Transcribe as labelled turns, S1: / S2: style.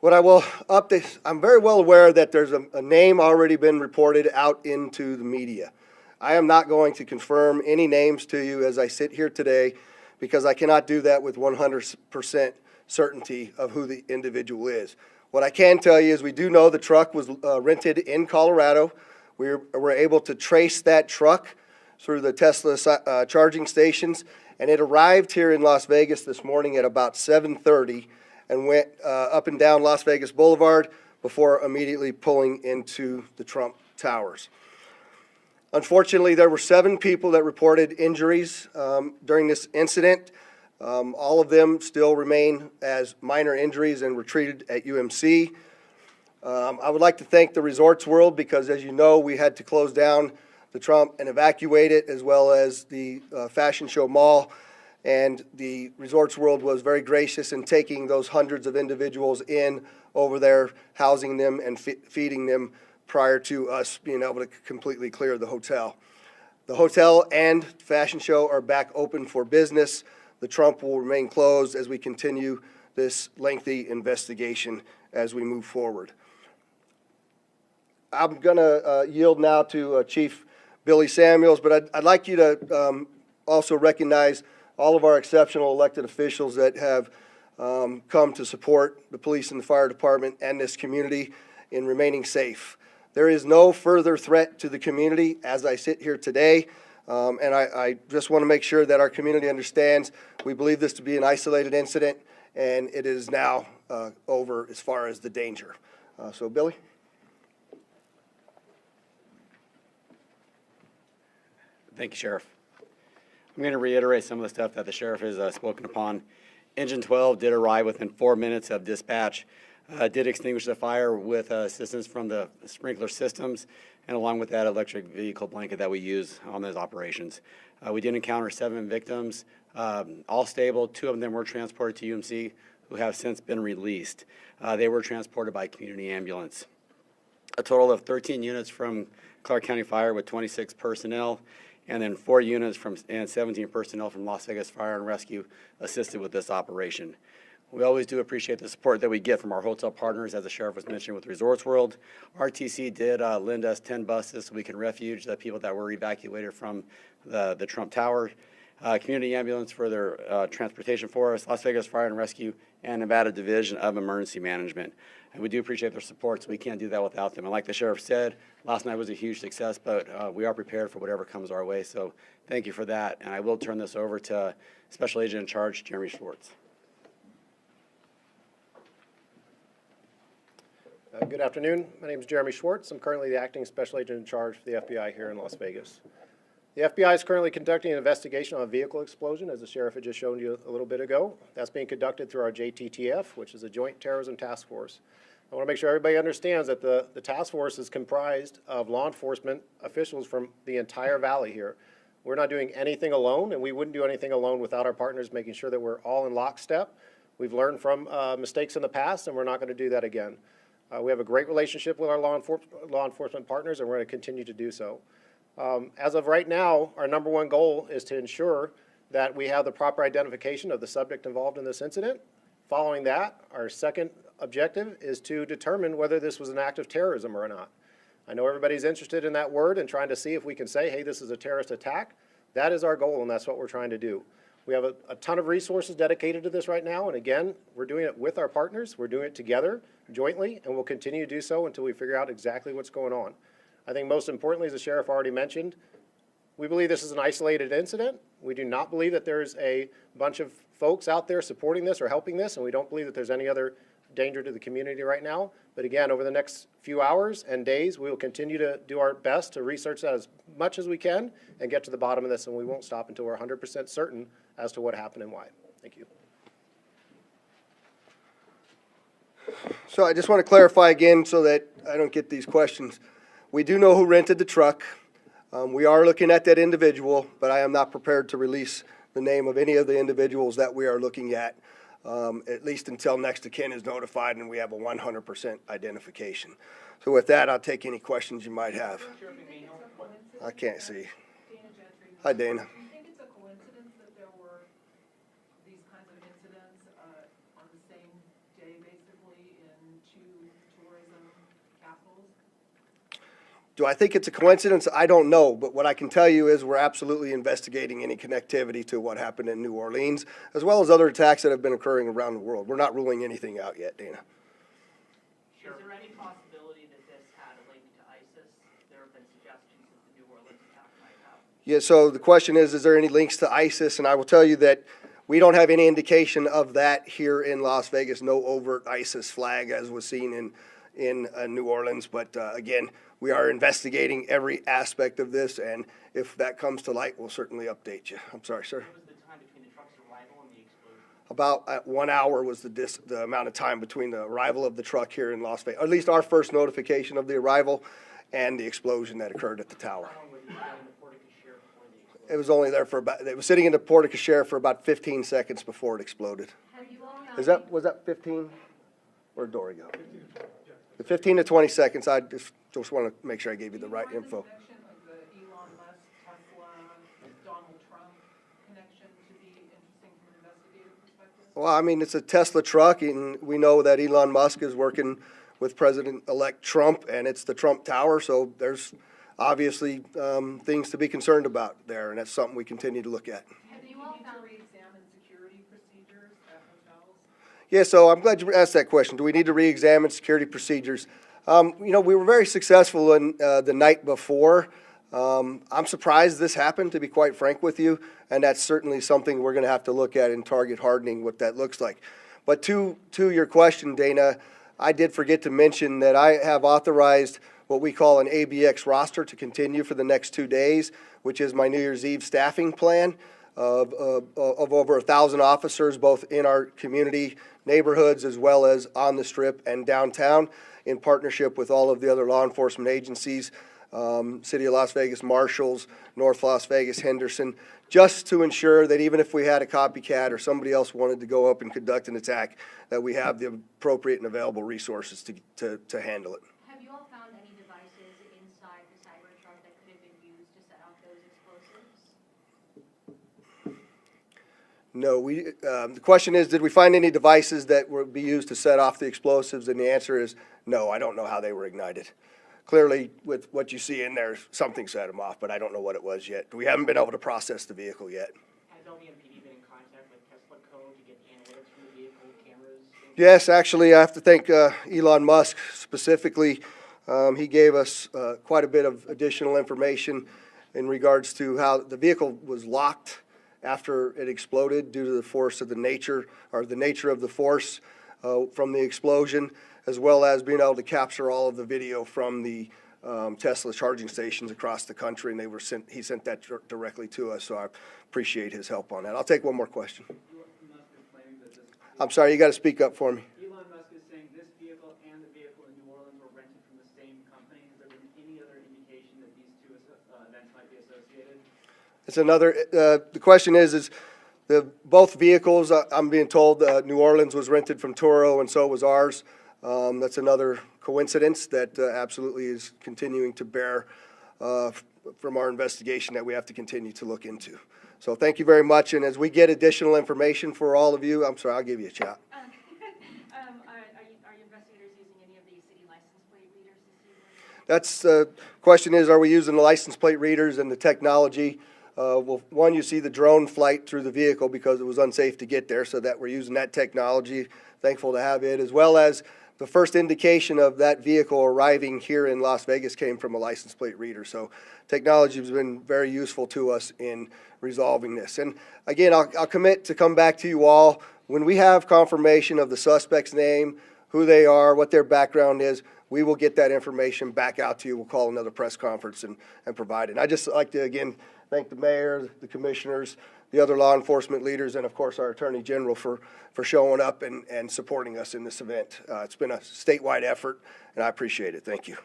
S1: What I will update, I'm very well aware that there's a name already been reported out into the media. I am not going to confirm any names to you as I sit here today because I cannot do that with 100% certainty of who the individual is. What I can tell you is we do know the truck was rented in Colorado. We were able to trace that truck through the Tesla charging stations, and it arrived here in Las Vegas this morning at about 7:30 and went up and down Las Vegas Boulevard before immediately pulling into the Trump Towers. Unfortunately, there were 7 people that reported injuries during this incident. All of them still remain as minor injuries and were treated at UMC. I would like to thank the Resorts World because, as you know, we had to close down the Trump and evacuate it, as well as the Fashion Show Mall. And the Resorts World was very gracious in taking those hundreds of individuals in over there, housing them and feeding them prior to us being able to completely clear the hotel. The hotel and Fashion Show are back open for business. The Trump will remain closed as we continue this lengthy investigation as we move forward. I'm going to yield now to Chief Billy Samuels, but I'd like you to also recognize all of our exceptional elected officials that have come to support the police and the fire department and this community in remaining safe. There is no further threat to the community as I sit here today, and I just want to make sure that our community understands we believe this to be an isolated incident, and it is now over as far as the danger. So, Billy?
S2: Thank you, Sheriff. I'm going to reiterate some of the stuff that the Sheriff has spoken upon. Engine 12 did arrive within 4 minutes of dispatch, did extinguish the fire with assistance from the sprinkler systems, and along with that electric vehicle blanket that we use on those operations. We did encounter 7 victims, all stable. 2 of them were transported to UMC, who have since been released. They were transported by community ambulance. A total of 13 units from Clark County Fire with 26 personnel, and then 4 units and 17 personnel from Las Vegas Fire and Rescue assisted with this operation. We always do appreciate the support that we get from our hotel partners, as the Sheriff was mentioning with Resorts World. RTC did lend us 10 buses so we can refuge the people that were evacuated from the Trump Tower. Community Ambulance for their transportation for us, Las Vegas Fire and Rescue, and Nevada Division of Emergency Management. And we do appreciate their support, so we can't do that without them. And like the Sheriff said, last night was a huge success, but we are prepared for whatever comes our way. So thank you for that. And I will turn this over to Special Agent in Charge, Jeremy Schwartz.
S3: Good afternoon. My name is Jeremy Schwartz. I'm currently the Acting Special Agent in Charge for the FBI here in Las Vegas. The FBI is currently conducting an investigation on a vehicle explosion, as the Sheriff had just shown you a little bit ago. That's being conducted through our JTTF, which is a Joint Terrorism Task Force. I want to make sure everybody understands that the task force is comprised of law enforcement officials from the entire valley here. We're not doing anything alone, and we wouldn't do anything alone without our partners, making sure that we're all in lockstep. We've learned from mistakes in the past, and we're not going to do that again. We have a great relationship with our law enforcement partners, and we're going to continue to do so. As of right now, our #1 goal is to ensure that we have the proper identification of the subject involved in this incident. Following that, our second objective is to determine whether this was an act of terrorism or not. I know everybody's interested in that word and trying to see if we can say, hey, this is a terrorist attack. That is our goal, and that's what we're trying to do. We have a ton of resources dedicated to this right now, and again, we're doing it with our partners. We're doing it together, jointly, and we'll continue to do so until we figure out exactly what's going on. I think most importantly, as the Sheriff already mentioned, we believe this is an isolated incident. We do not believe that there's a bunch of folks out there supporting this or helping this, and we don't believe that there's any other danger to the community right now. But again, over the next few hours and days, we will continue to do our best to research that as much as we can and get to the bottom of this, and we won't stop until we're 100% certain as to what happened and why. Thank you.
S1: So I just want to clarify again so that I don't get these questions. We do know who rented the truck. We are looking at that individual, but I am not prepared to release the name of any of the individuals that we are looking at least until next of kin is notified and we have a 100% identification. So with that, I'll take any questions you might have. I can't see. Hi, Dana.
S4: Do you think it's a coincidence that there were these kinds of incidents on the same day, basically, in tourism capitals?
S1: Do I think it's a coincidence? I don't know, but what I can tell you is we're absolutely investigating any connectivity to what happened in New Orleans, as well as other attacks that have been occurring around the world. We're not ruling anything out yet, Dana.
S5: Is there any possibility that this had a link to ISIS? There have been suggestions that the New Orleans attack might have.
S1: Yeah, so the question is there any links to ISIS? And I will tell you that we don't have any indication of that here in Las Vegas, no overt ISIS flag as was seen in New Orleans. But again, we are investigating every aspect of this, and if that comes to light, we'll certainly update you. I'm sorry, sir.
S5: What was the time between the truck's arrival and the explosion?
S1: About 1 hour was the amount of time between the arrival of the truck here in Las Vegas, or at least our first notification of the arrival and the explosion that occurred at the tower.
S5: How long were you in the porte-cochere before the explosion?
S1: It was only there for about, it was sitting in the porte-cochere for about 15 seconds before it exploded. Was that 15? Where'd Dory go? The 15 to 20 seconds, I just want to make sure I gave you the right info.
S4: Connection of the Elon Musk, Tesla, Donald Trump connection to be interesting from an investigative perspective?
S1: Well, I mean, it's a Tesla truck, and we know that Elon Musk is working with President-elect Trump, and it's the Trump Tower, so there's obviously things to be concerned about there, and that's something we continue to look at.
S4: Have you all found re-examine security procedures at hotels?
S1: Yeah, so I'm glad you asked that question. Do we need to re-examine security procedures? We were very successful in the night before. I'm surprised this happened, to be quite frank with you, and that's certainly something we're going to have to look at in target hardening, what that looks like. But to your question, Dana, I did forget to mention that I have authorized what we call an ABX roster to continue for the next 2 days, which is my New Year's Eve staffing plan of over 1,000 officers, both in our community neighborhoods as well as on the Strip and downtown, in partnership with all of the other law enforcement agencies, City of Las Vegas Marshals, North Las Vegas, Henderson, just to ensure that even if we had a copycat or somebody else wanted to go up and conduct an attack, that we have the appropriate and available resources to handle it.
S6: Have you all found any devices inside the Cybertruck that could have been used to set off those explosives?
S1: No, the question is, did we find any devices that would be used to set off the explosives? And the answer is no, I don't know how they were ignited. Clearly, with what you see in there, something set them off, but I don't know what it was yet. We haven't been able to process the vehicle yet.
S5: Has LVMPD been in contact with Tesla Code to get the analytics from the vehicle, cameras?
S1: Yes, actually, I have to thank Elon Musk specifically. He gave us quite a bit of additional information in regards to how the vehicle was locked after it exploded due to the force of the nature of the force from the explosion, as well as being able to capture all of the video from the Tesla charging stations across the country, and he sent that directly to us, so I appreciate his help on that. I'll take one more question.
S7: Elon Musk is claiming that this.
S1: I'm sorry, you got to speak up for me.
S7: Elon Musk is saying this vehicle and the vehicle in New Orleans were rented from the same company. Has there been any other indication that these two events might be associated?
S1: It's another. The question is both vehicles? I'm being told New Orleans was rented from Turo, and so was ours. That's another coincidence that absolutely is continuing to bear from our investigation that we have to continue to look into. So thank you very much, and as we get additional information for all of you, I'm sorry, I'll give you a shot.
S6: Are your investigators using any of the city license plate readers to see?
S1: That's the question is, are we using the license plate readers and the technology? Well, one, you see the drone flight through the vehicle because it was unsafe to get there, so that we're using that technology. Thankful to have it, as well as the first indication of that vehicle arriving here in Las Vegas came from a license plate reader. So technology has been very useful to us in resolving this. And again, I'll commit to come back to you all when we have confirmation of the suspect's name, who they are, what their background is. We will get that information back out to you. We'll call another press conference and provide it. And I'd just like to, again, thank the mayor, the commissioners, the other law enforcement leaders, and of course our Attorney General for showing up and supporting us in this event. It's been a statewide effort, and I appreciate it. Thank you.